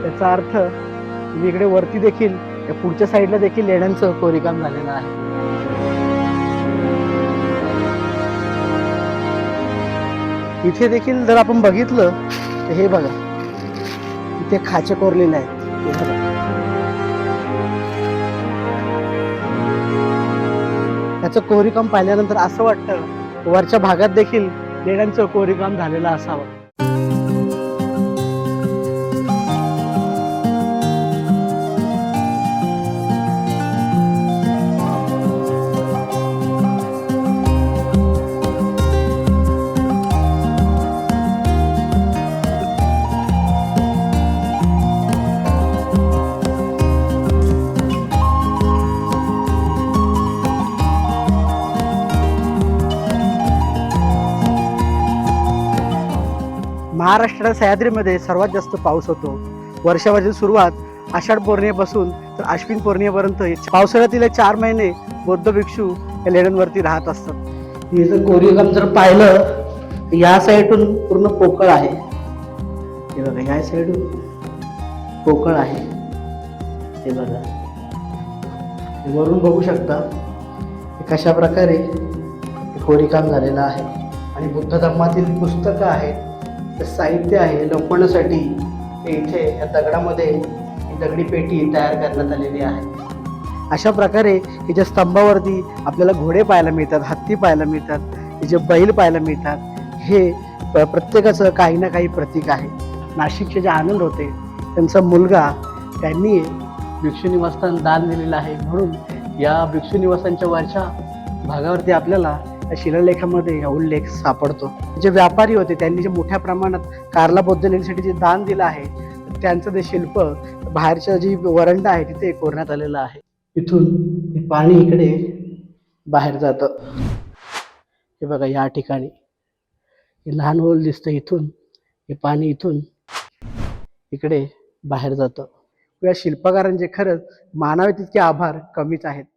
याचा अर्थ तुम्ही इकडे वरती देखील या पुढच्या साईडला देखील लेण्यांचं कोरीवकाम झालेलं आहे. इथे देखील जर आपण बघितलं तर हे बघा, इथे खाचे कोरलेले आहेत. हे बघा. त्याचं कोरीवकाम पाहिल्यानंतर असं वाटतं वरच्या भागात देखील लेण्यांचं कोरीवकाम झालेलं असावं. महाराष्ट्रात सह्याद्रीमध्ये सर्वात जास्त पाऊस होतो. वर्षाची सुरुवात आषाढ पौर्णिमेपासून तर आश्विन पौर्णिमेपर्यंत पावसाळ्यातील 4 महिने बौद्ध भिक्षू या लेण्यांवरती राहत असतात. हे जर कोरीवकाम जर पाहिलं तर या साईडून पूर्ण पोकळ आहे. हे बघा, या साईडून पोकळ आहे. हे बघा, वरून बघू शकता कशा प्रकारे कोरीवकाम झालेलं आहे. आणि बुद्ध धर्मातील पुस्तकं आहेत, साहित्य आहे लपवण्यासाठी इथे या दगडामध्ये दगडी पेटी तयार करण्यात आलेली आहे. अशा प्रकारे हिच्या स्तंभावरती आपल्याला घोडे पाहायला मिळतात, हत्ती पाहायला मिळतात, हिचे बैल पाहायला मिळतात. हे प्रत्येकाचं काही ना काही प्रतीक आहे. नाशिकचे जे आनंद होते त्यांचा मुलगा त्यांनी भिक्षू निवासस्थान दान दिलेलं आहे. म्हणून या भिक्षू निवासांच्या वरच्या भागावरती आपल्याला या शिलालेखामध्ये हा उल्लेख सापडतो. जे व्यापारी होते त्यांनी जे मोठ्या प्रमाणात कार्ला बौद्ध लेणीसाठी जे दान दिलं आहे त्यांचं ते शिल्प बाहेरच्या जी वरंडा आहे तिथे कोरण्यात आलेलं आहे. इथून हे पाणी इकडे बाहेर जातं. हे बघा, या ठिकाणी हे लहान होल दिसतं. इथून हे पाणी इथून इकडे बाहेर जातं. या शिल्पकारांचे खरंच मानावे तितके आभार कमीच आहेत.